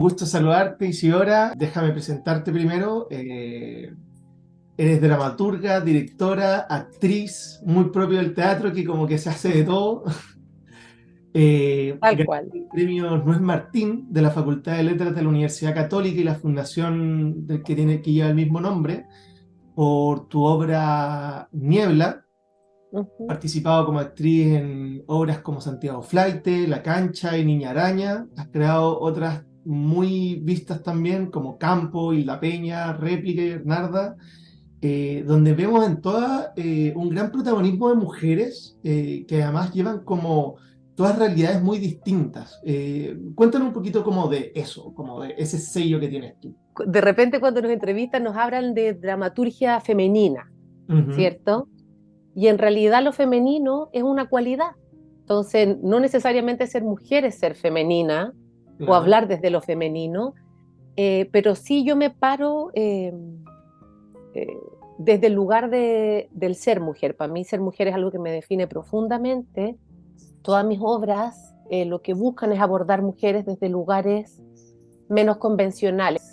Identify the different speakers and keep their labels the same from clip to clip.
Speaker 1: gusto saludarte, Isidora. Déjame presentarte primero. Eres dramaturga, directora, actriz, muy propio del teatro, que como que se hace de todo.
Speaker 2: Tal
Speaker 1: Ganaste
Speaker 2: cual.
Speaker 1: el premio Nuez Martín de la Facultad de Letras de la Universidad Católica y la fundación que lleva el mismo nombre por tu obra Niebla.
Speaker 2: Ujú.
Speaker 1: Participado como actriz en obras como Santiago Flaite, La Cancha y Niña Araña. Has creado otras muy vistas también como Campo, Hilda Peña, Réplica y Bernarda, donde vemos en todas un gran protagonismo de mujeres que además llevan como todas realidades muy distintas. Cuéntanos un poquito como de eso, como de ese sello que tienes tú.
Speaker 2: De repente cuando nos entrevistan nos hablan de dramaturgia femenina,
Speaker 1: Ujú,
Speaker 2: ¿cierto? Y en realidad lo femenino es una cualidad. Entonces, no necesariamente ser mujer es ser femenina o
Speaker 1: claro.
Speaker 2: hablar desde lo femenino, pero sí yo me paro eh, desde el lugar del ser mujer. Para mí ser mujer es algo que me define profundamente. Todas mis obras lo que buscan es abordar mujeres desde lugares menos convencionales,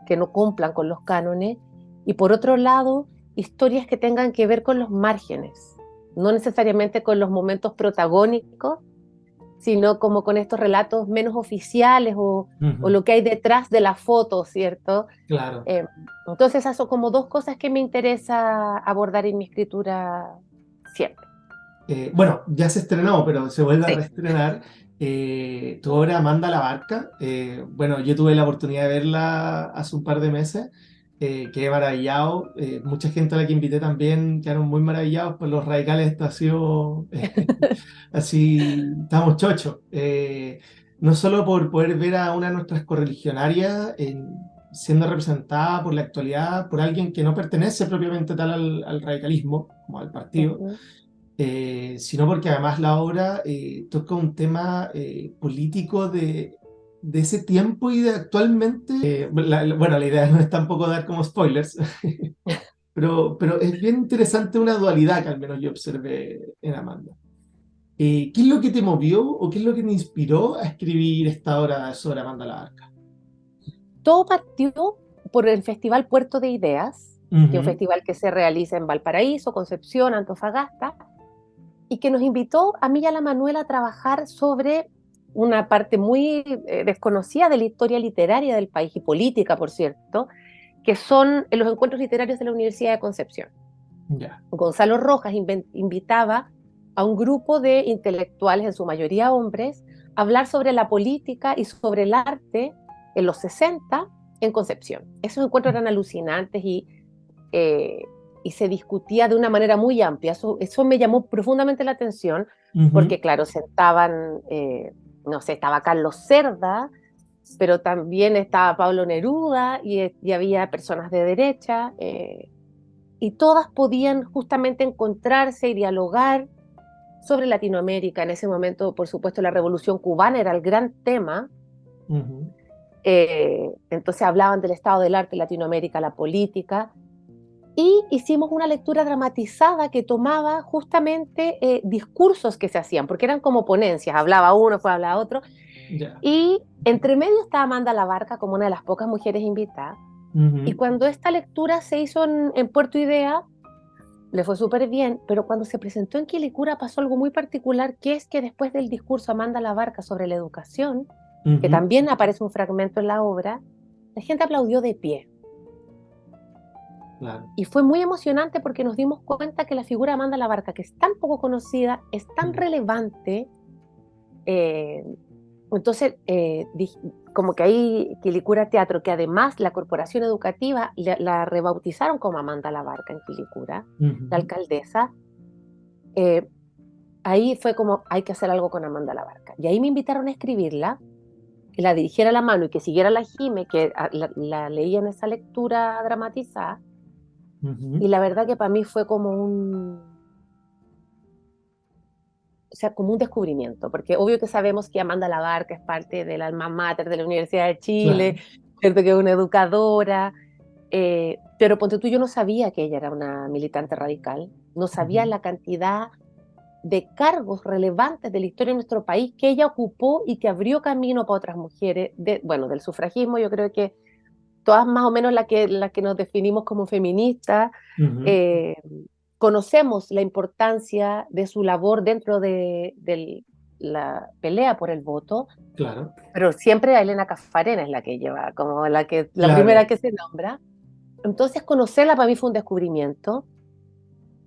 Speaker 2: que no cumplan con los cánones, y por otro lado, historias que tengan que ver con los márgenes, no necesariamente con los momentos protagónicos, sino como con estos relatos menos oficiales o
Speaker 1: Ujú,
Speaker 2: lo que hay detrás de la foto, ¿cierto?
Speaker 1: claro.
Speaker 2: Eh, entonces, esas son como dos cosas que me interesa abordar en mi escritura siempre.
Speaker 1: Bueno, ya se estrenó, pero se vuelve a
Speaker 2: Sí.
Speaker 1: reestrenar. Tu obra Amanda la Barca. Bueno, yo tuve la oportunidad de verla hace un par de meses. Quedé maravillado. Mucha gente a la que invité también quedaron muy maravillados por los radicales. Esto ha sido así, estamos chochos. No solo por poder ver a una de nuestras correligionarias siendo representada por la actualidad por alguien que no pertenece propiamente tal al radicalismo, como al partido,
Speaker 2: Ujú.
Speaker 1: sino porque además la obra toca un tema político de ese tiempo y de actualmente. Bueno, la idea no es tampoco dar como spoilers, pero es bien interesante una dualidad que al menos yo observé en Amanda. ¿Qué es lo que te movió o qué es lo que te inspiró a escribir esta obra sobre Amanda la Barca?
Speaker 2: Todo partió por el Festival Puerto de Ideas, que es un
Speaker 1: Ujú,
Speaker 2: festival que se realiza en Valparaíso, Concepción, Antofagasta, y que nos invitó a mí y a la Manuela a trabajar sobre una parte muy desconocida de la historia literaria del país y política, por cierto, que son los encuentros literarios de la Universidad de Concepción.
Speaker 1: ya.
Speaker 2: Gonzalo Rojas invitaba a un grupo de intelectuales, en su mayoría hombres, a hablar sobre la política y sobre el arte en los 60 en Concepción. Esos encuentros eran alucinantes eh, y se discutía de una manera muy amplia. Eso me llamó profundamente la atención
Speaker 1: Ujú,
Speaker 2: porque, claro, sentaban, no sé, estaba Carlos Cerda, pero también estaba Pablo Neruda y había personas de derecha. Y todas podían justamente encontrarse y dialogar sobre Latinoamérica. En ese momento, por supuesto, la Revolución Cubana era el gran tema.
Speaker 1: ujú,
Speaker 2: Entonces hablaban del estado del arte en Latinoamérica, la política, y hicimos una lectura dramatizada que tomaba justamente discursos que se hacían, porque eran como ponencias, hablaba uno, después hablaba otro,
Speaker 1: ya.
Speaker 2: y entre medio estaba Amanda Labarca como una de las pocas mujeres invitadas, y
Speaker 1: Ujú,
Speaker 2: cuando esta lectura se hizo en Puerto Idea, le fue súper bien, pero cuando se presentó en Quilicura pasó algo muy particular, que es que después del discurso Amanda Labarca sobre la educación, que
Speaker 1: ujú,
Speaker 2: también aparece un fragmento en la obra, la gente aplaudió de pie.
Speaker 1: claro.
Speaker 2: Y fue muy emocionante porque nos dimos cuenta que la figura de Amanda Labarca, que es tan poco conocida, es tan
Speaker 1: Mm,
Speaker 2: relevante. eh, entonces, como que ahí Quilicura Teatro, que además la corporación educativa la rebautizaron como Amanda Labarca en Quilicura, la
Speaker 1: ujú.
Speaker 2: alcaldesa, eh, ahí fue como, hay que hacer algo con Amanda Labarca. Y ahí me invitaron a escribirla, que la dirigiera a la mano y que siguiera la Jime, que la leía en esa lectura dramatizada. Y
Speaker 1: Ujú,
Speaker 2: la verdad que para mí fue como o sea, como un descubrimiento, porque obvio que sabemos que Amanda Labarca es parte del alma mater de la Universidad de Chile,
Speaker 1: claro.
Speaker 2: cierto que es una educadora, pero ponte tú, yo no sabía que ella era una militante radical, no sabía
Speaker 1: Ujú,
Speaker 2: la cantidad de cargos relevantes de la historia de nuestro país que ella ocupó y que abrió camino para otras mujeres, bueno, del sufragismo, yo creo que todas más o menos las que nos definimos como feministas,
Speaker 1: Ujú,
Speaker 2: eh, conocemos la importancia de su labor dentro de la pelea por el voto,
Speaker 1: claro,
Speaker 2: pero siempre a Elena Cafarena es la que lleva, como la primera
Speaker 1: claro,
Speaker 2: que se nombra. Entonces conocerla para mí fue un descubrimiento,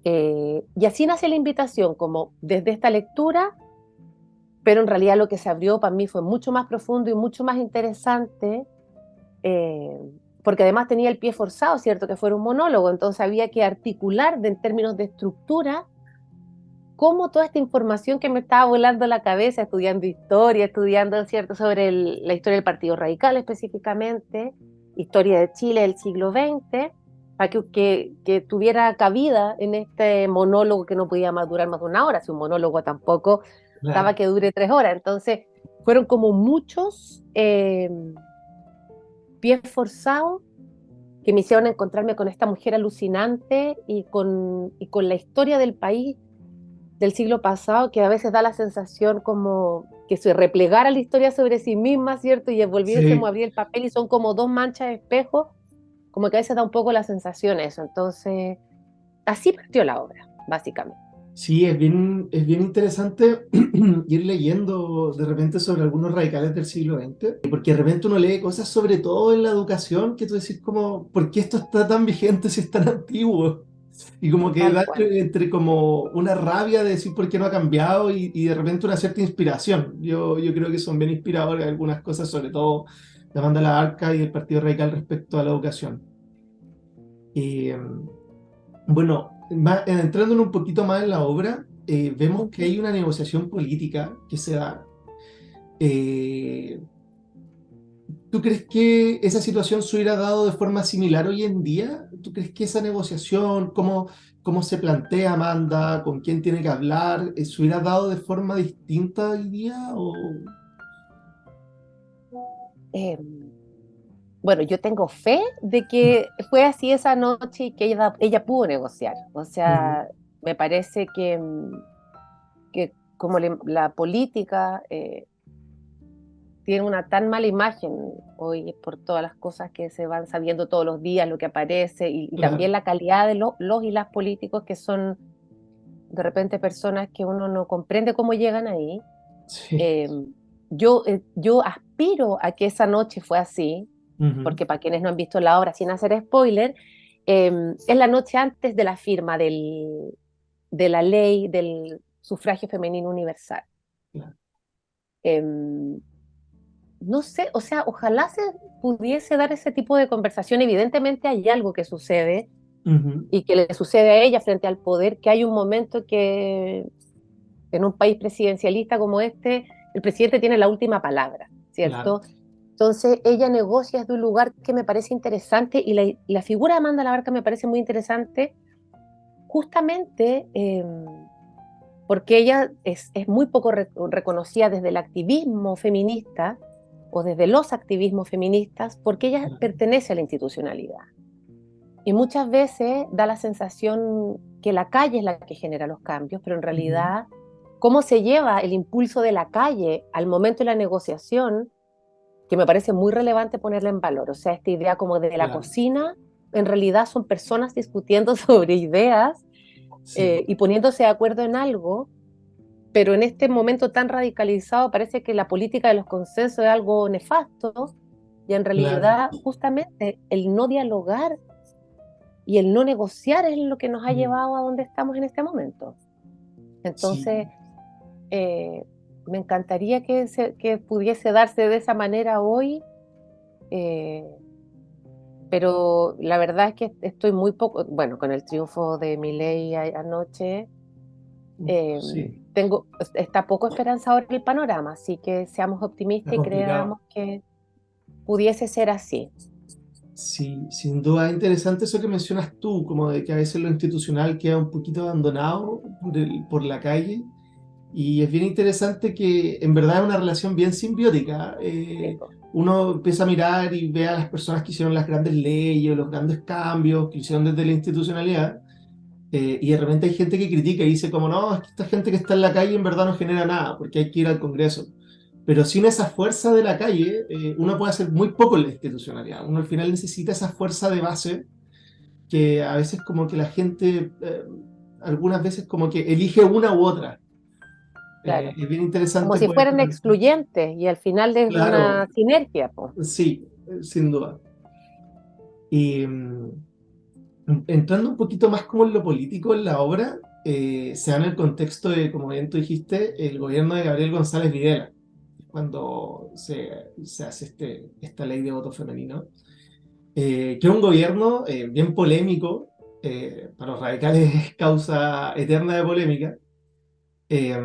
Speaker 2: y así nace la invitación, como desde esta lectura, pero en realidad lo que se abrió para mí fue mucho más profundo y mucho más interesante, eh, porque además tenía el pie forzado, ¿cierto? Que fuera un monólogo, entonces había que articular en términos de estructura cómo toda esta información que me estaba volando la cabeza, estudiando historia, estudiando, ¿cierto?, sobre la historia del Partido Radical específicamente, historia de Chile del siglo XX, para que tuviera cabida en este monólogo que no podía más durar más de una hora, si un monólogo tampoco daba
Speaker 1: claro.
Speaker 2: que dure 3 horas. Entonces, fueron como muchos pies forzados que me hicieron encontrarme con esta mujer alucinante y con la historia del país del siglo pasado, que a veces da la sensación como que se replegara la historia sobre sí misma, ¿cierto? Y volviésemos a
Speaker 1: Sí,
Speaker 2: abrir el papel y son como dos manchas de espejo, como que a veces da un poco la sensación eso. Entonces, así partió la obra, básicamente.
Speaker 1: sí, es bien interesante ir leyendo de repente sobre algunos radicales del siglo XX, porque de repente uno lee cosas sobre todo en la educación que tú decís como, ¿por qué esto está tan vigente si es tan antiguo? Y como que
Speaker 2: Tal
Speaker 1: da
Speaker 2: cual.
Speaker 1: entre como una rabia de decir por qué no ha cambiado y de repente una cierta inspiración. Yo creo que son bien inspiradoras algunas cosas, sobre todo la banda La Arca y el Partido Radical respecto a la educación. Y, bueno, entrando un poquito más en la obra, vemos que
Speaker 2: Ujú.
Speaker 1: hay una negociación política que se da. Eh, ¿Tú crees que esa situación se hubiera dado de forma similar hoy en día? ¿Tú crees que esa negociación, cómo se plantea Amanda, con quién tiene que hablar, se hubiera dado de forma distinta hoy día? O...
Speaker 2: Eh, bueno, yo tengo fe de que fue así esa noche y que ella pudo negociar. O
Speaker 1: Ujú,
Speaker 2: sea, me parece que como la política tiene una tan mala imagen hoy por todas las cosas que se van sabiendo todos los días, lo que aparece, y también
Speaker 1: claro,
Speaker 2: la calidad de los y las políticos que son de repente personas que uno no comprende cómo llegan ahí.
Speaker 1: sí.
Speaker 2: Eh, yo aspiro a que esa noche fue así,
Speaker 1: Ujú,
Speaker 2: porque para quienes no han visto la obra, sin hacer spoiler, es la noche antes de la firma de la ley del sufragio femenino universal.
Speaker 1: claro,
Speaker 2: Eh, no sé, o sea, ojalá se pudiese dar ese tipo de conversación. Evidentemente hay algo que sucede
Speaker 1: ujú,
Speaker 2: y que le sucede a ella frente al poder, que hay un momento que en un país presidencialista como este, el presidente tiene la última palabra,
Speaker 1: claro,
Speaker 2: ¿cierto? Entonces ella negocia desde un lugar que me parece interesante y la figura de Amanda Labarca me parece muy interesante justamente porque ella es muy poco reconocida desde el activismo feminista o desde los activismos feministas porque ella
Speaker 1: claro,
Speaker 2: pertenece a la institucionalidad. Y muchas veces da la sensación que la calle es la que genera los cambios, pero en
Speaker 1: ujú,
Speaker 2: realidad cómo se lleva el impulso de la calle al momento de la negociación, que me parece muy relevante ponerla en valor. O sea, esta idea como de la
Speaker 1: claro,
Speaker 2: cocina, en realidad son personas discutiendo sobre ideas
Speaker 1: sí,
Speaker 2: y poniéndose de acuerdo en algo, pero en este momento tan radicalizado parece que la política de los consensos es algo nefasto y en
Speaker 1: claro,
Speaker 2: realidad justamente el no dialogar y el no negociar es lo que nos ha
Speaker 1: mm,
Speaker 2: llevado a donde estamos en este momento. Entonces,
Speaker 1: sí.
Speaker 2: eh, me encantaría que pudiese darse de esa manera hoy, eh, pero la verdad es que estoy muy poco, bueno, con el triunfo de Milei anoche,
Speaker 1: Uf,
Speaker 2: eh,
Speaker 1: sí,
Speaker 2: está poco esperanzador el panorama, así que seamos
Speaker 1: está
Speaker 2: optimistas y
Speaker 1: complicado.
Speaker 2: creamos que pudiese ser así.
Speaker 1: Sí, sin duda es interesante eso que mencionas tú, como de que a veces lo institucional queda un poquito abandonado por la calle. Y es bien interesante que en verdad es una relación bien simbiótica. Uno empieza a mirar y ve a las personas que hicieron las grandes leyes, los grandes cambios que hicieron desde la institucionalidad. Y de repente hay gente que critica y dice como, no, es que esta gente que está en la calle en verdad no genera nada, porque hay que ir al Congreso. Pero sin esa fuerza de la calle, uno puede hacer muy poco en la institucionalidad. Uno al final necesita esa fuerza de base que a veces como que la gente, algunas veces como que elige una u otra.
Speaker 2: Claro.
Speaker 1: Es bien
Speaker 2: Como
Speaker 1: interesante
Speaker 2: si
Speaker 1: poder...
Speaker 2: fueran excluyentes y al final es
Speaker 1: Claro,
Speaker 2: una sinergia, po.
Speaker 1: sí, sin duda. Y entrando un poquito más como en lo político en la obra, se da en el contexto de, como bien tú dijiste, el gobierno de Gabriel González Videla, cuando se hace esta ley de voto femenino, que es un gobierno bien polémico, para los radicales causa eterna de polémica, eh,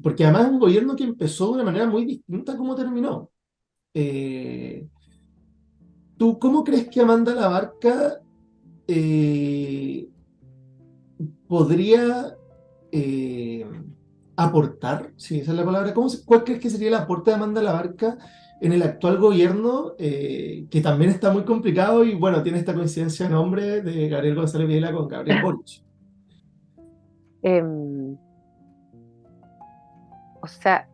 Speaker 1: porque además es un gobierno que empezó de una manera muy distinta a cómo terminó. Eh, ¿Tú cómo crees que Amanda Labarca eh, podría eh, aportar, si esa es la palabra, cuál crees que sería el aporte de Amanda Labarca en el actual gobierno, que también está muy complicado y bueno, tiene esta coincidencia de nombre de Gabriel González Videla con Gabriel Boric?
Speaker 2: Em, o sea,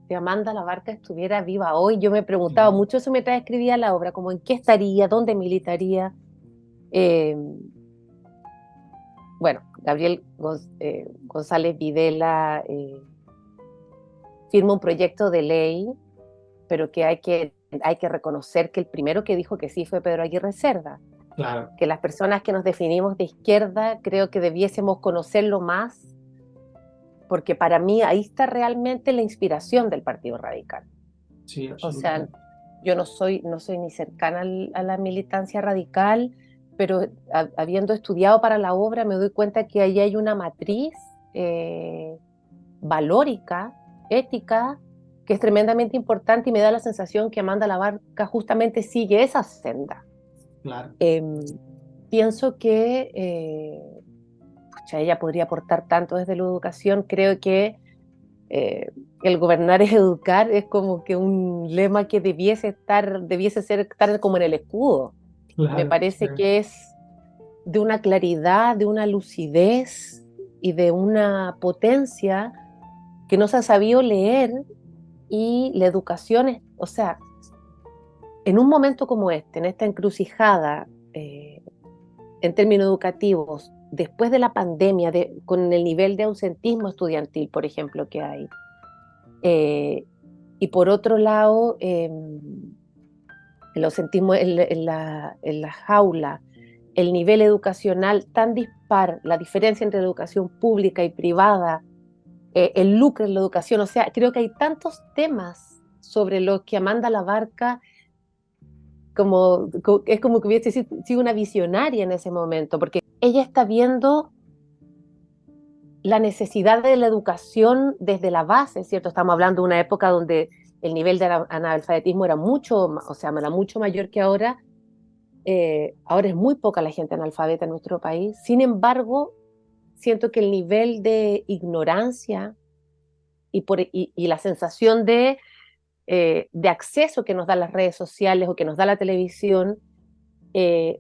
Speaker 2: si Amanda Labarca estuviera viva hoy, yo me he preguntado
Speaker 1: Sí,
Speaker 2: mucho eso mientras escribía la obra, como en qué estaría, dónde militaría. Em, bueno, González Videla firma un proyecto de ley, pero que hay que reconocer que el primero que dijo que sí fue Pedro Aguirre Cerda,
Speaker 1: claro,
Speaker 2: que las personas que nos definimos de izquierda creo que debiésemos conocerlo más, porque para mí ahí está realmente la inspiración del Partido Radical.
Speaker 1: sí,
Speaker 2: O sea,
Speaker 1: absolutamente.
Speaker 2: yo no soy ni cercana a la militancia radical, pero habiendo estudiado para la obra me doy cuenta que ahí hay una matriz eh, valórica, ética, que es tremendamente importante y me da la sensación que Amanda Labarca justamente sigue esa senda.
Speaker 1: Claro,
Speaker 2: Eh, Pienso que pucha, ella podría aportar tanto desde la educación. Creo que eh, el gobernar es educar, es como que un lema que debiese ser estar como en el escudo. Me
Speaker 1: claro, sí,
Speaker 2: parece que es de una claridad, de una lucidez y de una potencia que no se ha sabido leer, y la educación es, o sea, en un momento como este, en esta encrucijada, en términos educativos, después de la pandemia, con el nivel de ausentismo estudiantil, por ejemplo, que hay, eh, y por otro lado, el ausentismo en la jaula, el nivel educacional tan dispar, la diferencia entre la educación pública y privada, el lucro en la educación, o sea, creo que hay tantos temas sobre los que Amanda Labarca es como que hubiese sido una visionaria en ese momento, porque ella está viendo la necesidad de la educación desde la base, ¿cierto? Estamos hablando de una época donde el nivel de analfabetismo era o sea, era mucho mayor que ahora. Ahora es muy poca la gente analfabeta en nuestro país. Sin embargo, siento que el nivel de ignorancia y la sensación de acceso que nos dan las redes sociales o que nos da la televisión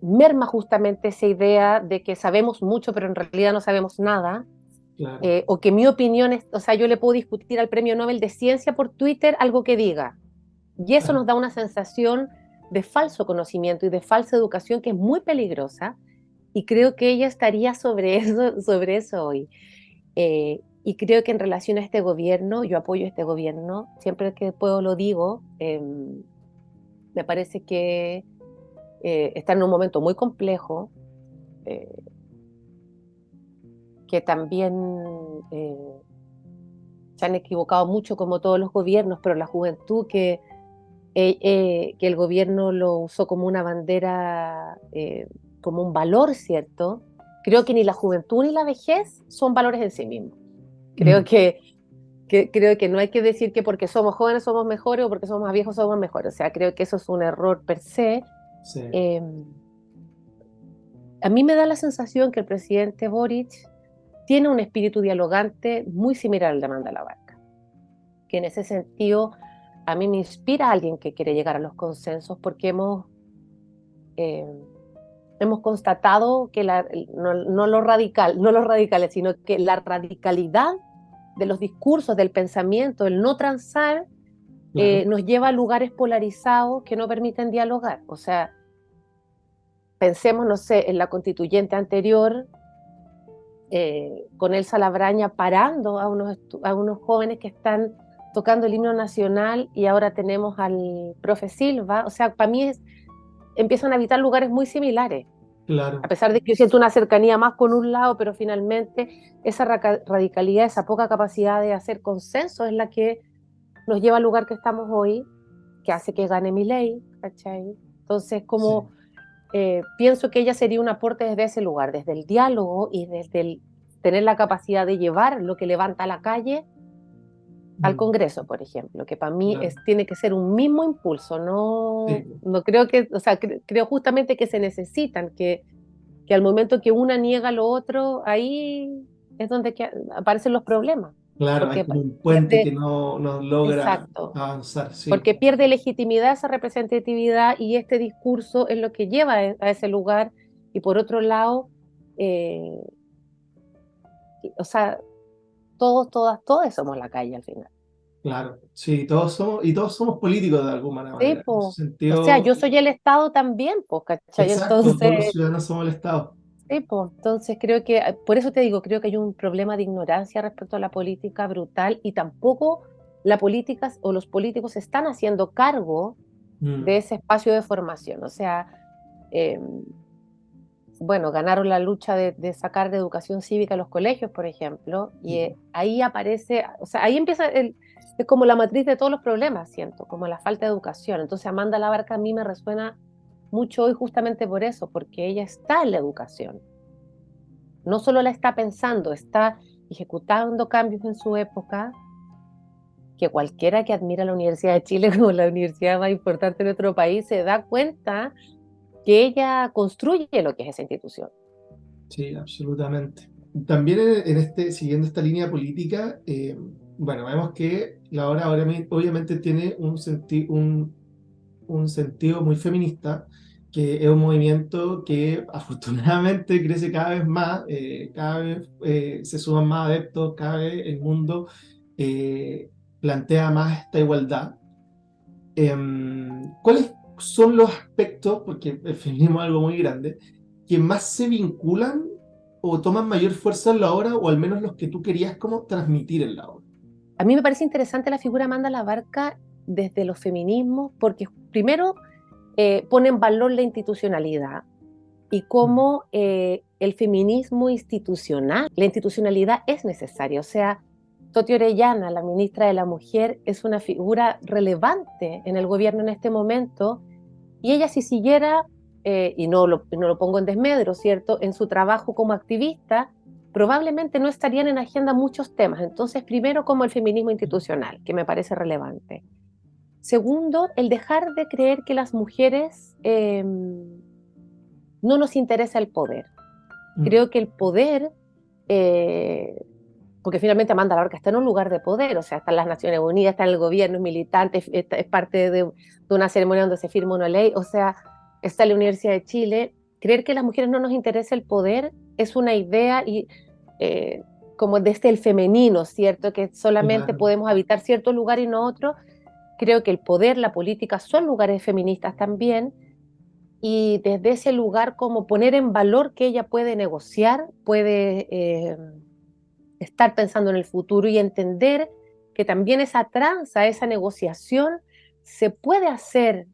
Speaker 2: merma justamente esa idea de que sabemos mucho, pero en realidad no sabemos nada.
Speaker 1: claro,
Speaker 2: O que mi opinión es, o sea, yo le puedo discutir al Premio Nobel de Ciencia por Twitter algo que diga. Y eso
Speaker 1: claro.
Speaker 2: nos da una sensación de falso conocimiento y de falsa educación que es muy peligrosa. Y creo que ella estaría sobre eso hoy. Y creo que en relación a este gobierno, yo apoyo este gobierno, siempre que puedo lo digo. Me parece que está en un momento muy complejo, eh, que también eh, se han equivocado mucho como todos los gobiernos, pero la juventud que el gobierno lo usó como una bandera, como un valor, ¿cierto? Creo que ni la juventud ni la vejez son valores en sí mismos. Creo
Speaker 1: Mm,
Speaker 2: creo que no hay que decir que porque somos jóvenes somos mejores o porque somos más viejos somos mejores. O sea, creo que eso es un error per se.
Speaker 1: sí,
Speaker 2: Eh, a mí me da la sensación que el presidente Boric tiene un espíritu dialogante muy similar al de Amanda Labarca, que en ese sentido a mí me inspira a alguien que quiere llegar a los consensos porque eh, hemos constatado que no lo radical, no los radicales, sino que la radicalidad de los discursos, del pensamiento, el no transar,
Speaker 1: Claro,
Speaker 2: nos lleva a lugares polarizados que no permiten dialogar. O sea, pensemos, no sé, en la constituyente anterior, con Elsa Labraña parando a unos jóvenes que están tocando el himno nacional, y ahora tenemos al profe Silva. O sea, para mí empiezan a habitar lugares muy similares, a
Speaker 1: claro,
Speaker 2: pesar de que yo siento una cercanía más con un lado, pero finalmente esa radicalidad, esa poca capacidad de hacer consenso es la que nos lleva al lugar que estamos hoy, que hace que gane Milei, ¿cachai? Entonces,
Speaker 1: sí.
Speaker 2: como pienso que ella sería un aporte desde ese lugar, desde el diálogo y desde el tener la capacidad de llevar lo que levanta a la calle al
Speaker 1: Mm,
Speaker 2: Congreso, por ejemplo, que para mí
Speaker 1: claro,
Speaker 2: tiene que ser un mismo impulso. No,
Speaker 1: sí,
Speaker 2: no creo que, o sea, creo justamente que se necesitan, que al momento que una niega lo otro, ahí es donde aparecen los problemas,
Speaker 1: claro, hay
Speaker 2: porque
Speaker 1: como un puente que
Speaker 2: pierde,
Speaker 1: no logra
Speaker 2: exacto,
Speaker 1: avanzar, sí,
Speaker 2: porque pierde legitimidad esa representatividad, y este discurso es lo que lleva a ese lugar. Y por otro lado, eh, o sea, todos, todas, todos somos la calle al final.
Speaker 1: claro, sí, todos somos políticos de alguna
Speaker 2: Sí,
Speaker 1: manera. En ese
Speaker 2: po. O sea,
Speaker 1: sentido,
Speaker 2: yo soy el Estado también, pues, ¿cachai?
Speaker 1: exacto, todos los
Speaker 2: Entonces,
Speaker 1: ciudadanos somos el Estado.
Speaker 2: sí, pues, entonces creo que, por eso te digo, creo que hay un problema de ignorancia respecto a la política brutal, y tampoco la política o los políticos se están haciendo cargo de
Speaker 1: Mm,
Speaker 2: ese espacio de formación. O sea, eh, bueno, ganaron la lucha de sacar de educación cívica a los colegios, por ejemplo, y
Speaker 1: sí,
Speaker 2: ahí aparece, o sea, ahí empieza es como la matriz de todos los problemas, siento, como la falta de educación. Entonces, Amanda Labarca a mí me resuena mucho hoy justamente por eso, porque ella está en la educación. No solo la está pensando, está ejecutando cambios en su época, que cualquiera que admira la Universidad de Chile como la universidad más importante de nuestro país se da cuenta que ella construye lo que es esa institución.
Speaker 1: sí, absolutamente. También en este, siguiendo esta línea política, bueno, vemos que la hora obviamente tiene un sentido muy feminista, que es un movimiento que afortunadamente crece cada vez más, cada vez se suman más adeptos, cada vez el mundo eh, plantea más esta igualdad. ¿Cuáles son los aspectos, porque el feminismo es algo muy grande, que más se vinculan o toman mayor fuerza en la obra, o al menos los que tú querías como transmitir en la obra?
Speaker 2: A mí me parece interesante la figura de Amanda Labarca desde los feminismos, porque primero pone en valor la institucionalidad y
Speaker 1: Mm,
Speaker 2: cómo el feminismo institucional, la institucionalidad es necesaria. O sea, Toti Orellana, la ministra de la Mujer, es una figura relevante en el gobierno en este momento, y ella, si siguiera, y no lo pongo en desmedro, ¿cierto?, en su trabajo como activista, probablemente no estarían en agenda muchos temas. Entonces, primero, como el feminismo institucional, que me parece relevante. Segundo, el dejar de creer que las mujeres no nos interesa el poder.
Speaker 1: mm,
Speaker 2: Creo que el poder, eh, porque finalmente Amanda Labarca está en un lugar de poder, o sea, está en las Naciones Unidas, está en el gobierno, es militante, es parte de una ceremonia donde se firma una ley, o sea, está en la Universidad de Chile. Creer que a las mujeres no nos interesa el poder es una idea, y eh, como desde el femenino, ¿cierto? Que solamente
Speaker 1: claro,
Speaker 2: podemos habitar cierto lugar y no otro. Creo que el poder, la política son lugares feministas también, y desde ese lugar como poner en valor que ella puede negociar, puede estar pensando en el futuro y entender que también esa tranza, esa negociación se puede hacer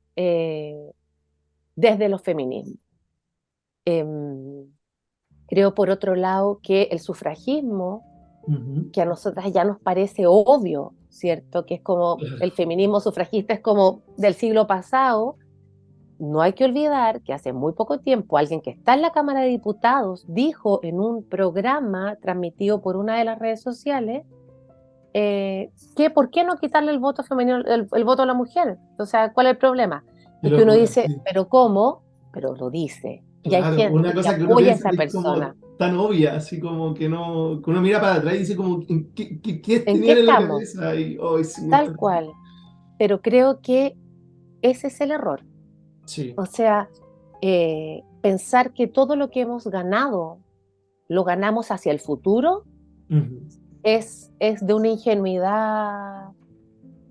Speaker 2: desde los feminismos. Eh, Creo, por otro lado, que el sufragismo,
Speaker 1: ujú,
Speaker 2: que a nosotras ya nos parece obvio, ¿cierto? Que es como el
Speaker 1: claro,
Speaker 2: feminismo sufragista es como del siglo pasado. No hay que olvidar que hace muy poco tiempo alguien que está en la Cámara de Diputados dijo en un programa transmitido por una de las redes sociales que por qué no quitarle el voto femenino, el voto a la mujer. O sea, ¿cuál es el problema?
Speaker 1: qué
Speaker 2: Y que uno
Speaker 1: locura,
Speaker 2: dice,
Speaker 1: sí.
Speaker 2: ¿pero cómo? Pero lo dice. Y hay
Speaker 1: Claro, una
Speaker 2: gente que
Speaker 1: cosa que uno
Speaker 2: apoya a
Speaker 1: piensa
Speaker 2: esa
Speaker 1: que es como
Speaker 2: persona.
Speaker 1: tan obvia, así como que no, que uno mira para atrás y dice como, ¿qué
Speaker 2: ¿En qué
Speaker 1: tenían en la
Speaker 2: estamos?
Speaker 1: cabeza? Y hoy sí me
Speaker 2: Tal
Speaker 1: está...
Speaker 2: cual. Pero creo que ese es el error.
Speaker 1: Sí,
Speaker 2: O sea, pensar que todo lo que hemos ganado lo ganamos hacia el futuro
Speaker 1: Ujú.
Speaker 2: es de una ingenuidad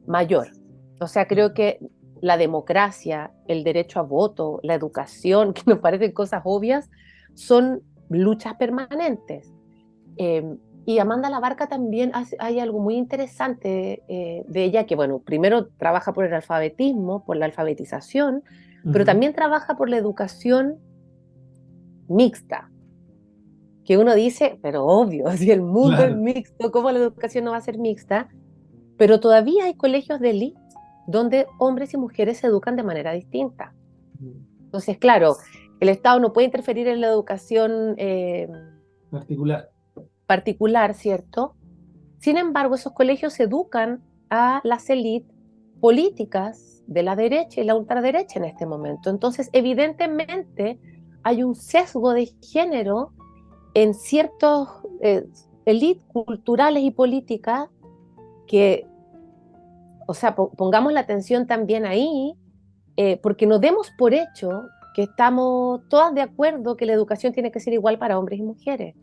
Speaker 2: mayor. O sea, creo que la democracia, el derecho a voto, la educación, que nos parecen cosas obvias, son luchas permanentes. Eh, y Amanda Labarca también hay algo muy interesante de ella, que bueno, primero trabaja por el alfabetismo, por la alfabetización, pero
Speaker 1: Ujú.
Speaker 2: también trabaja por la educación mixta, que uno dice, pero obvio, si el mundo es
Speaker 1: Claro.
Speaker 2: mixto, ¿cómo la educación no va a ser mixta? Pero todavía hay colegios de élite donde hombres y mujeres se educan de manera distinta.
Speaker 1: Ujú.
Speaker 2: Entonces, claro, el Estado no puede interferir en la educación
Speaker 1: Particular.
Speaker 2: particular, ¿cierto? Sin embargo, esos colegios educan a las élites políticas de la derecha y la ultraderecha en este momento. Entonces, evidentemente, hay un sesgo de género en ciertos élites culturales y políticas que, o sea, pongamos la atención también ahí, porque no demos por hecho que estamos todas de acuerdo que la educación tiene que ser igual para hombres y mujeres.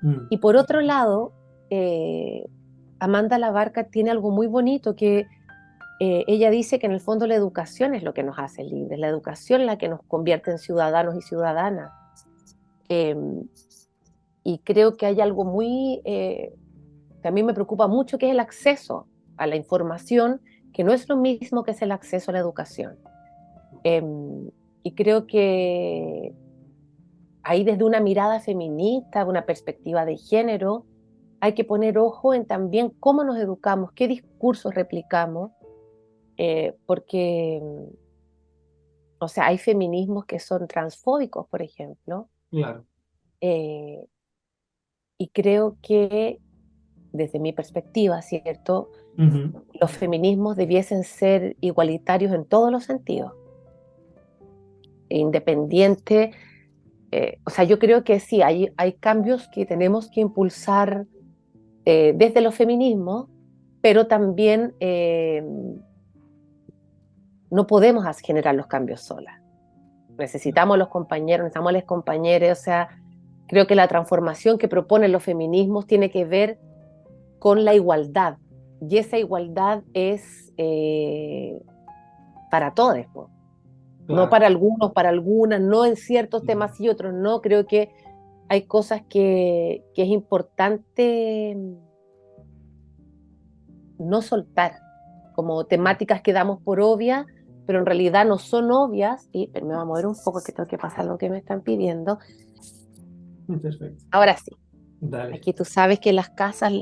Speaker 1: Mm.
Speaker 2: Y por otro lado, eh, Amanda Labarca tiene algo muy bonito que ella dice que en el fondo la educación es lo que nos hace libres, la educación es la que nos convierte en ciudadanos y ciudadanas. Eh, y creo que hay algo muy, que a mí me preocupa mucho, que es el acceso a la información, que no es lo mismo que es el acceso a la educación. Eh, y creo que ahí desde una mirada feminista, una perspectiva de género, hay que poner ojo en también cómo nos educamos, qué discursos replicamos, porque, o sea, hay feminismos que son transfóbicos, por ejemplo,
Speaker 1: Claro.
Speaker 2: eh, y creo que desde mi perspectiva, ¿cierto?
Speaker 1: Ujú.
Speaker 2: Los feminismos debiesen ser igualitarios en todos los sentidos, independiente, o sea, yo creo que sí, hay cambios que tenemos que impulsar desde los feminismos, pero también no podemos generar los cambios solas. Necesitamos a los compañeros, necesitamos a las compañeras, o sea, creo que la transformación que proponen los feminismos tiene que ver con la igualdad, y esa igualdad es para todos, pues. No
Speaker 1: Claro.
Speaker 2: para algunos, para algunas, no en ciertos temas y otros, no, creo que hay cosas que es importante no soltar, como temáticas que damos por obvias, pero en realidad no son obvias, y pero me voy a mover un poco que tengo que pasar lo que me están pidiendo.
Speaker 1: Perfecto.
Speaker 2: Ahora sí,
Speaker 1: Dale.
Speaker 2: aquí tú sabes que las casas,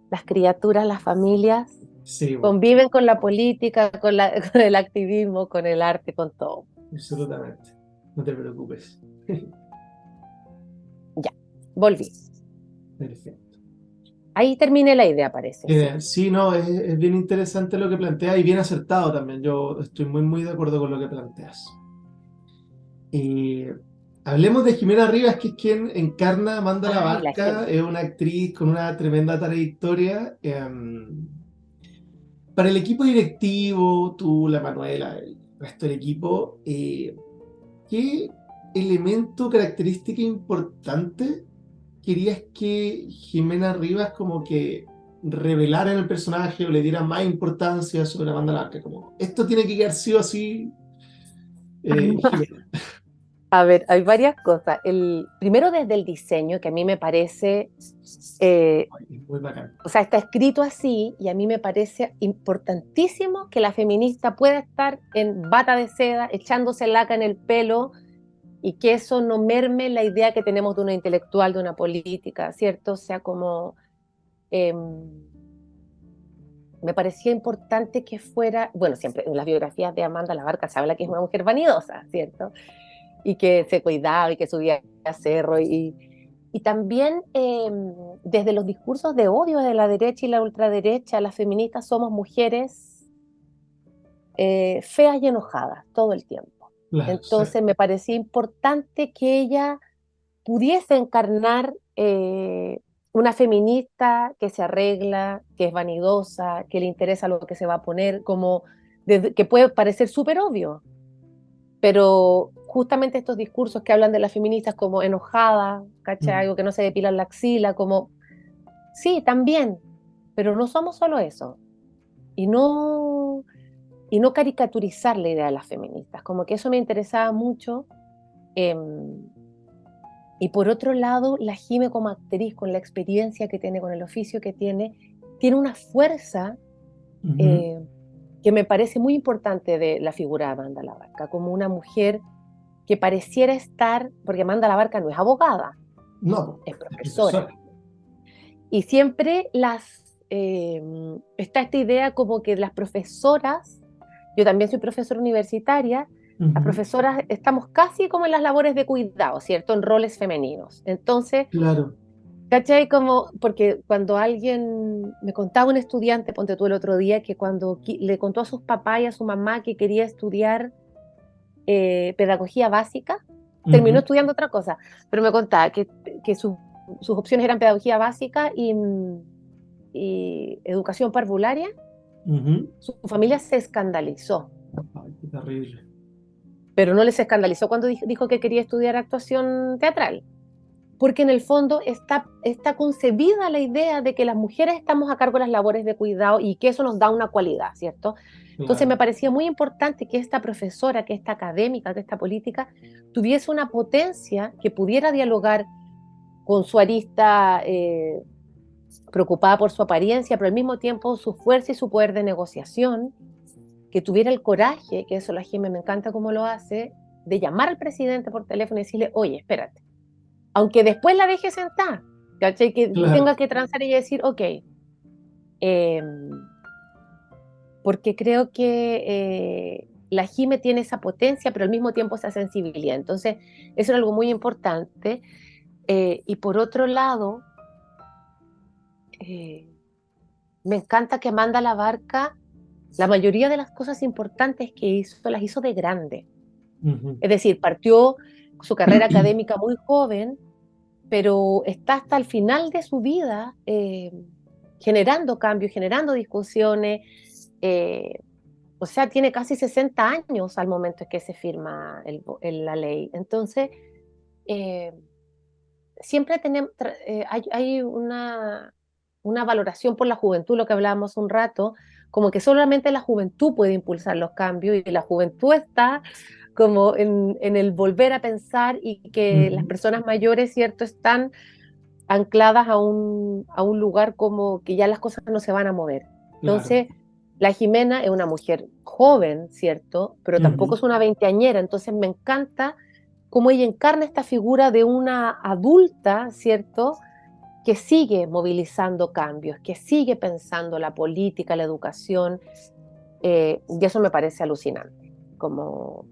Speaker 2: las criaturas, las familias
Speaker 1: Sí, bo,
Speaker 2: conviven con la política, con el activismo, con el arte, con todo.
Speaker 1: absolutamente. No te preocupes.
Speaker 2: Ya, volví.
Speaker 1: Perfecto.
Speaker 2: Ahí terminé la idea, parece, sí.
Speaker 1: Sí, no, es bien interesante lo que planteas y bien acertado también. Yo estoy muy, muy de acuerdo con lo que planteas. Eh, Hablemos de Jimena Rivas, que es quien encarna a Amanda la
Speaker 2: Ay, la
Speaker 1: Barca.
Speaker 2: Gema.
Speaker 1: Es una actriz con una tremenda trayectoria. Para el equipo directivo, tú, la Manuela, el resto del equipo, ¿qué elemento, característica importante querías que Jimena Rivas como que revelara en el personaje o le diera más importancia sobre Amanda Larca? Como, esto tiene que quedar sí o sí, Jimena.
Speaker 2: A ver, hay varias cosas. Primero desde el diseño, que a mí me parece,
Speaker 1: Ay, es muy bacán.
Speaker 2: o sea, está escrito así y a mí me parece importantísimo que la feminista pueda estar en bata de seda, echándose laca en el pelo y que eso no merme la idea que tenemos de una intelectual, de una política, ¿cierto? O sea, como eh, me parecía importante que fuera, bueno, siempre en las biografías de Amanda Labarca se habla que es una mujer vanidosa, ¿cierto? Y que se cuidaba y que subía a cerro y también desde los discursos de odio de la derecha y la ultraderecha, las feministas somos mujeres feas y enojadas todo el tiempo.
Speaker 1: Claro, sí.
Speaker 2: Entonces me parecía importante que ella pudiese encarnar una feminista que se arregla, que es vanidosa, que le interesa lo que se va a poner, como que puede parecer súper obvio, pero justamente estos discursos que hablan de las feministas como enojadas, ¿cachai?
Speaker 1: Mm.
Speaker 2: Algo que no se depilan la axila, como, sí, también, pero no somos solo eso. Y no, y no caricaturizar la idea de las feministas, como que eso me interesaba mucho. eh, y por otro lado, la Jime como actriz, con la experiencia que tiene, con el oficio que tiene una fuerza
Speaker 1: Ujú.
Speaker 2: eh, que me parece muy importante de la figura de Amanda Labarca, como una mujer que pareciera estar, porque Amanda Labarca no es abogada,
Speaker 1: No, po,
Speaker 2: es
Speaker 1: es
Speaker 2: profesora.
Speaker 1: profesora.
Speaker 2: Y siempre está esta idea como que las profesoras, yo también soy profesora universitaria, las
Speaker 1: Ujú.
Speaker 2: profesoras estamos casi como en las labores de cuidado, ¿cierto? En roles femeninos. Entonces,
Speaker 1: Claro.
Speaker 2: ¿cachai? Como, porque cuando alguien me contaba un estudiante, ponte tú el otro día, que cuando le contó a sus papás y a su mamá que quería estudiar pedagogía básica, terminó
Speaker 1: Ujú.
Speaker 2: estudiando otra cosa, pero me contaba que sus opciones eran pedagogía básica y educación parvularia.
Speaker 1: Ujú.
Speaker 2: Su familia se escandalizó,
Speaker 1: Ay, qué terrible.
Speaker 2: pero no les escandalizó cuando dijo que quería estudiar actuación teatral, porque en el fondo está concebida la idea de que las mujeres estamos a cargo de las labores de cuidado y que eso nos da una cualidad, ¿cierto? Entonces me
Speaker 1: Claro.
Speaker 2: parecía muy importante que esta profesora, que esta académica, que esta política, tuviese una potencia que pudiera dialogar con su arista preocupada por su apariencia, pero al mismo tiempo su fuerza y su poder de negociación, que tuviera el coraje, que eso la Jimé me encanta cómo lo hace, de llamar al presidente por teléfono y decirle, oye, espérate, aunque después la deje sentar, ¿cachai? Que
Speaker 1: Claro.
Speaker 2: tenga que transar y decir, ok, eh, porque creo que la Jime tiene esa potencia, pero al mismo tiempo esa sensibilidad. Entonces, eso era algo muy importante. Y por otro lado, eh, me encanta que Amanda Labarca, la mayoría de las cosas importantes que hizo, las hizo de grande.
Speaker 1: Ujú.
Speaker 2: Es decir, partió su carrera académica muy joven, pero está hasta el final de su vida generando cambios, generando discusiones. eh, o sea, tiene casi 60 años al momento en que se firma la ley. Entonces, eh, siempre hay una valoración por la juventud, lo que hablábamos un rato, como que solamente la juventud puede impulsar los cambios y la juventud está como en el volver a pensar y que las
Speaker 1: Ujú.
Speaker 2: personas mayores, ¿cierto?, están ancladas a un lugar como que ya las cosas no se van a mover.
Speaker 1: Claro.
Speaker 2: Entonces, la Jimena es una mujer joven, ¿cierto? Pero tampoco
Speaker 1: Ujú.
Speaker 2: es una veinteañera, entonces me encanta cómo ella encarna esta figura de una adulta, ¿cierto? Que sigue movilizando cambios, que sigue pensando la política, la educación, y eso me parece alucinante, como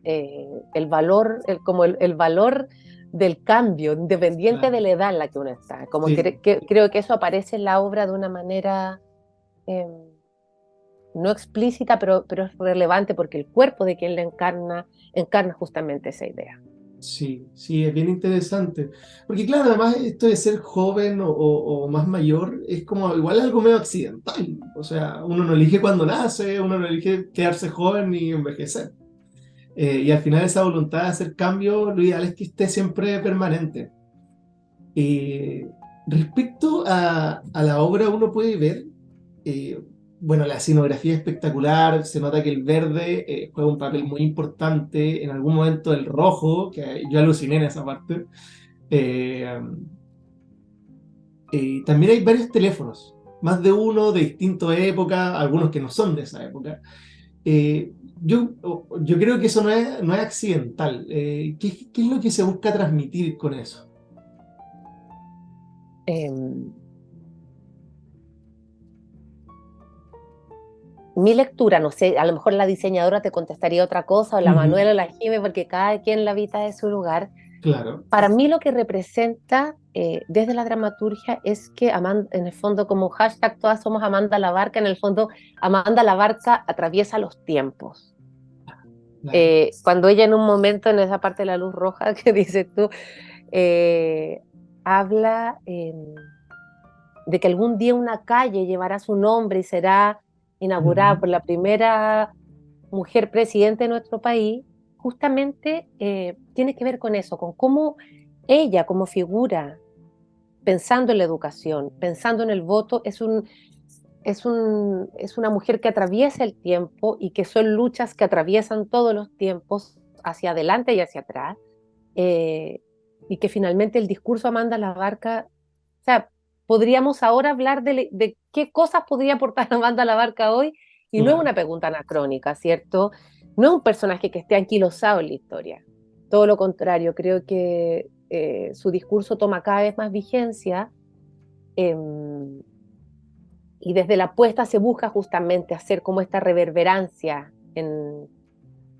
Speaker 2: el valor del cambio, independiente de
Speaker 1: Claro.
Speaker 2: la edad en la que uno está. Como
Speaker 1: Sí.
Speaker 2: creo que eso aparece en la obra de una manera eh, no explícita, pero es relevante porque el cuerpo de quien la encarna justamente esa idea.
Speaker 1: Sí, sí, es bien interesante. Porque claro, además esto de ser joven o más mayor es como igual algo medio accidental. O sea, uno no elige cuando nace, uno no elige quedarse joven ni envejecer. Y al final esa voluntad de hacer cambio, lo ideal es que esté siempre permanente. Eh, Respecto a la obra, uno puede ver, eh, bueno, la escenografía es espectacular, se nota que el verde juega un papel muy importante, en algún momento el rojo, que yo aluciné en esa parte. Eh, También hay varios teléfonos, más de uno de distintas épocas, algunos que no son de esa época. Eh, yo creo que eso no es accidental. ¿Qué es lo que se busca transmitir con eso?
Speaker 2: Eh, Mi lectura, no sé, a lo mejor la diseñadora te contestaría otra cosa, o la
Speaker 1: Ujú.
Speaker 2: Manuela o la Jime, porque cada quien la habita de su lugar.
Speaker 1: Claro.
Speaker 2: Para mí lo que representa desde la dramaturgia es que en el fondo, como hashtag todas somos Amanda Labarca, en el fondo Amanda Labarca atraviesa los tiempos.
Speaker 1: Claro.
Speaker 2: Cuando ella en un momento, en esa parte de la luz roja que dices tú, eh, habla de que algún día una calle llevará su nombre y será inaugurada
Speaker 1: Ujú.
Speaker 2: por la primera mujer presidente de nuestro país, justamente tiene que ver con eso, con cómo ella como figura, pensando en la educación, pensando en el voto, es una mujer que atraviesa el tiempo y que son luchas que atraviesan todos los tiempos, hacia adelante y hacia atrás, eh, y que finalmente el discurso de Amanda Labarca, o sea, podríamos ahora hablar de qué cosas podría aportar Amanda Labarca hoy, y no es
Speaker 1: Claro.
Speaker 2: una pregunta anacrónica, ¿cierto? No es un personaje que esté anquilosado en la historia. Todo lo contrario, creo que su discurso toma cada vez más vigencia, eh, y desde la apuesta se busca justamente hacer como esta reverberancia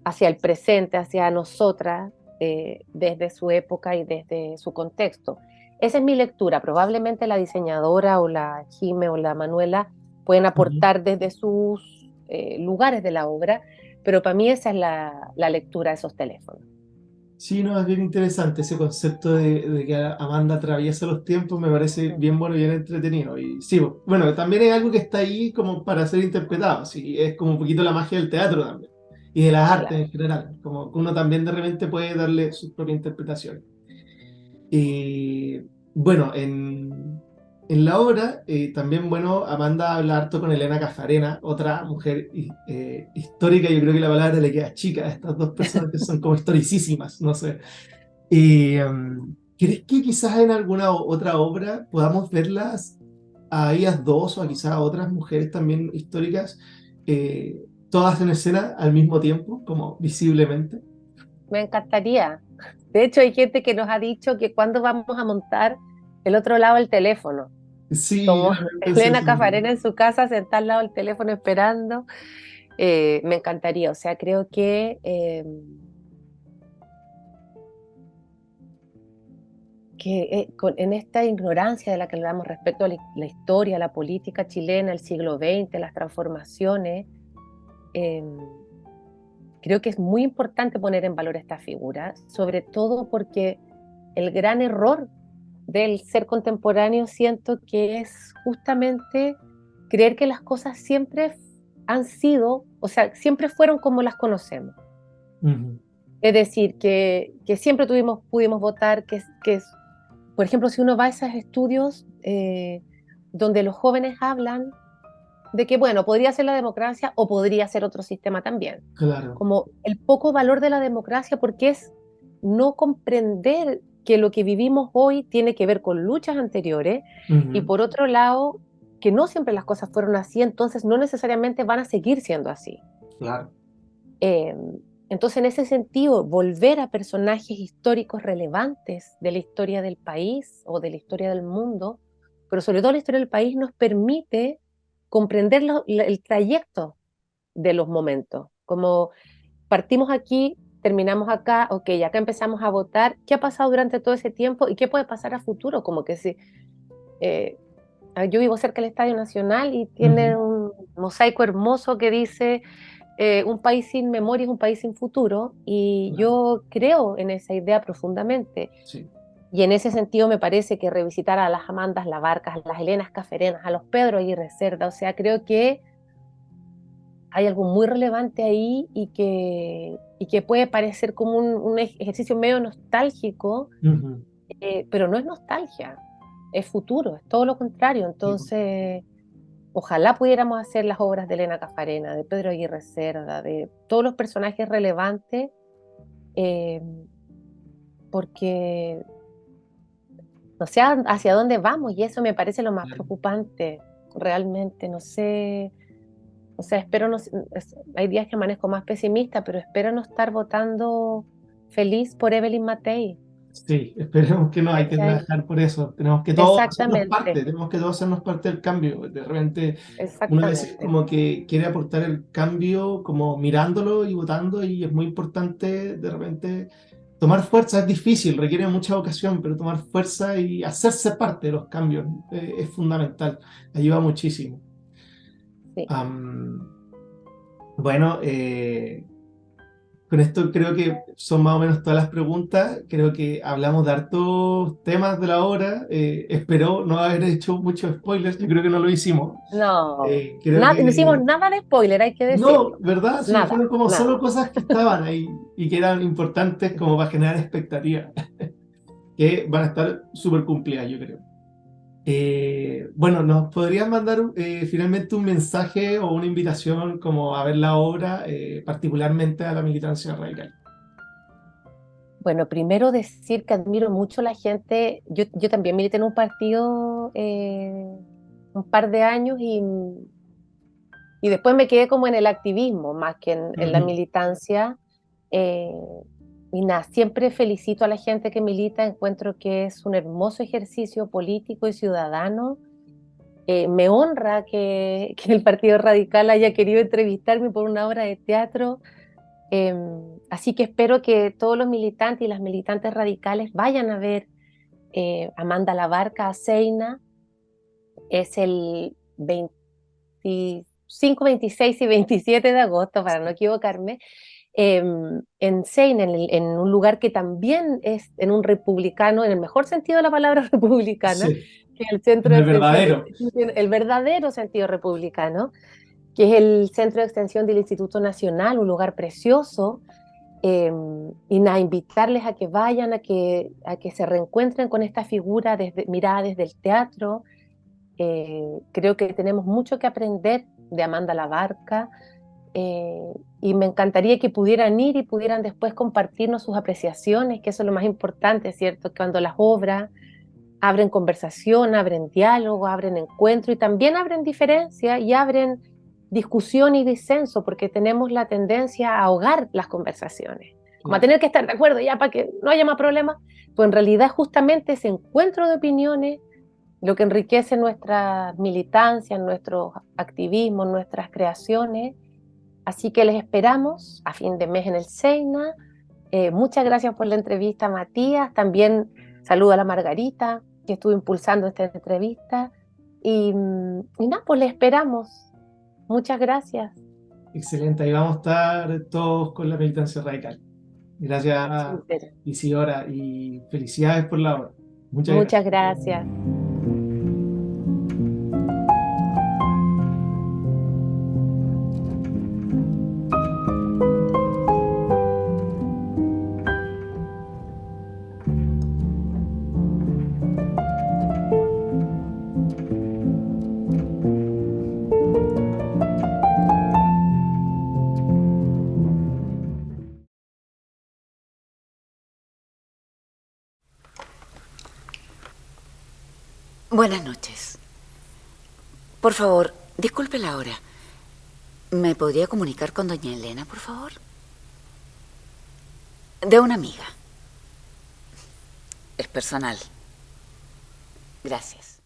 Speaker 2: hacia el presente, hacia nosotras, desde su época y desde su contexto. Esa es mi lectura. Probablemente la diseñadora o la Jime o la Manuela pueden
Speaker 1: Ujú.
Speaker 2: aportar desde sus lugares de la obra, pero para mí esa es la lectura de esos teléfonos.
Speaker 1: Sí, no, es bien interesante ese concepto de que Amanda atraviesa los tiempos, me parece
Speaker 2: Mm.
Speaker 1: bien bueno y bien entretenido. Y sí, bueno, también es algo que está ahí como para ser interpretado, sí, es como un poquito la magia del teatro también, y de las artes
Speaker 2: Claro.
Speaker 1: en general, como que uno también de repente puede darle su propia interpretación. Y bueno, en la obra también, bueno, Amanda habla harto con Elena Cafarena, otra mujer histórica, yo creo que la palabra le queda chica a estas dos personas que son como historicísimas, no sé. ¿Crees que quizás en alguna otra obra podamos verlas a ellas dos o a quizás a otras mujeres también históricas, todas en escena al mismo tiempo, como visiblemente?
Speaker 2: Me encantaría. De hecho, hay gente que nos ha dicho que cuando vamos a montar el otro lado del teléfono,
Speaker 1: Sí, yo
Speaker 2: como
Speaker 1: también pensé
Speaker 2: Elena
Speaker 1: eso
Speaker 2: Cafarena
Speaker 1: mismo.
Speaker 2: en su casa, sentada al lado del teléfono esperando. Me encantaría, o sea, creo que en esta ignorancia de la que hablamos respecto a la historia, la política chilena, el siglo XX, las transformaciones, eh, creo que es muy importante poner en valor esta figura, sobre todo porque el gran error del ser contemporáneo siento que es justamente creer que las cosas siempre han sido, o sea, siempre fueron como las conocemos.
Speaker 1: Ujú.
Speaker 2: Es decir, que siempre pudimos votar, por ejemplo, si uno va a esos estudios donde los jóvenes hablan de que, bueno, podría ser la democracia o podría ser otro sistema también,
Speaker 1: Claro.
Speaker 2: como el poco valor de la democracia, porque es no comprender que lo que vivimos hoy tiene que ver con luchas anteriores, y
Speaker 1: Ujú.
Speaker 2: por otro lado, que no siempre las cosas fueron así, entonces no necesariamente van a seguir siendo así.
Speaker 1: Claro.
Speaker 2: Eh, entonces, en ese sentido, volver a personajes históricos relevantes de la historia del país o de la historia del mundo, pero sobre todo la historia del país, nos permite comprender el trayecto de los momentos. Como partimos aquí, terminamos acá, ok, acá empezamos a votar, ¿qué ha pasado durante todo ese tiempo y qué puede pasar a futuro? Como que si eh, yo vivo cerca del Estadio Nacional y tiene
Speaker 1: Ujú.
Speaker 2: un mosaico hermoso que dice un país sin memoria es un país sin futuro, y
Speaker 1: Claro.
Speaker 2: yo creo en esa idea profundamente.
Speaker 1: Sí.
Speaker 2: Y en ese sentido me parece que revisitar a las Amandas Labarcas, a las Helenas Caferenas, a los Pedro Aguirre Cerda, o sea, creo que hay algo muy relevante ahí, y que puede parecer como un ejercicio medio nostálgico,
Speaker 1: Ujú.
Speaker 2: pero no es nostalgia, es futuro, es todo lo contrario.
Speaker 1: Sí, po.
Speaker 2: Entonces, ojalá pudiéramos hacer las obras de Elena Cafarena, de Pedro Aguirre Cerda, de todos los personajes relevantes, eh, porque no sé hacia dónde vamos, y eso me parece lo más
Speaker 1: Claro.
Speaker 2: preocupante, realmente. No sé, o sea, espero no, hay días que amanezco más pesimista, pero espero no estar votando feliz por Evelyn Matei.
Speaker 1: Sí, esperemos que no, hay que
Speaker 2: ¿Cachai?
Speaker 1: trabajar por eso. Tenemos que todos hacernos parte,
Speaker 2: Exactamente,
Speaker 1: tenemos que todos hacernos parte del cambio. De repente, una vez
Speaker 2: exactamente.
Speaker 1: como que quiere aportar el cambio, como mirándolo y votando, y es muy importante de repente tomar fuerza. Es difícil, requiere mucha vocación, pero tomar fuerza y hacerse parte de los cambios es fundamental, ayuda muchísimo.
Speaker 2: Sí.
Speaker 1: Am, bueno, con esto creo que son más o menos todas las preguntas. Creo que hablamos de hartos temas de la obra. Espero no haber hecho muchos spoilers. Yo creo que no lo hicimos.
Speaker 2: No,
Speaker 1: Creo
Speaker 2: no hicimos
Speaker 1: que
Speaker 2: nada de spoiler, hay que
Speaker 1: no,
Speaker 2: decirlo.
Speaker 1: ¿verdad? Sí,
Speaker 2: Nada,
Speaker 1: fueron como solo
Speaker 2: nada.
Speaker 1: cosas que estaban ahí y que eran importantes como para generar expectativas, que van a estar súper cumplidas, yo creo. Bueno, ¿nos podrías mandar finalmente un mensaje o una invitación como a ver la obra, particularmente a la militancia radical?
Speaker 2: Bueno, primero decir que admiro mucho a la gente. Yo también milité en un partido un par de años y después me quedé como en el activismo más que en la
Speaker 1: Ujú.
Speaker 2: militancia. eh, y nada, siempre felicito a la gente que milita, encuentro que es un hermoso ejercicio político y ciudadano. Me honra que el Partido Radical haya querido entrevistarme por una obra de teatro. Eh, Así que espero que todos los militantes y las militantes radicales vayan a ver Amanda Labarca a Seina. Es el 25, 26 y 27 de agosto, para no equivocarme, eh, en Seina, en un lugar que también es en un republicano, en el mejor sentido de la palabra republicana,
Speaker 1: Sí,
Speaker 2: que es el centro
Speaker 1: en
Speaker 2: de
Speaker 1: el
Speaker 2: extensión del
Speaker 1: verdadero.
Speaker 2: Instituto, el verdadero sentido republicano, que es el centro de extensión del Instituto Nacional, un lugar precioso. Y nada, invitarles a que vayan, a que se reencuentren con esta figura mirada desde el teatro. Creo que tenemos mucho que aprender de Amanda Labarca, y me encantaría que pudieran ir y pudieran después compartirnos sus apreciaciones, que eso es lo más importante, ¿cierto? Cuando las obras abren conversación, abren diálogo, abren encuentro y también abren diferencia y abren discusión y disenso, porque tenemos la tendencia a ahogar las conversaciones, como a
Speaker 1: Claro.
Speaker 2: tener que estar de acuerdo ya para que no haya más problemas, pues en realidad justamente ese encuentro de opiniones lo que enriquece nuestra militancia, nuestros activismos, nuestras creaciones. Así que les esperamos a fin de mes en el Seina. Muchas gracias por la entrevista, Matías. También saludo a la Margarita, que estuvo impulsando esta entrevista. Y nada, pues les esperamos. Muchas gracias.
Speaker 1: Excelente, ahí vamos a estar todos con la militancia radical. Gracias,
Speaker 2: Súper.
Speaker 1: Isidora, y felicidades por la obra. Muchas
Speaker 2: Muchas
Speaker 1: gracias.
Speaker 2: gracias.
Speaker 3: Buenas noches. Por favor, disculpe la hora. ¿Me podría comunicar con doña Elena, por favor? De una amiga. Es personal. Gracias.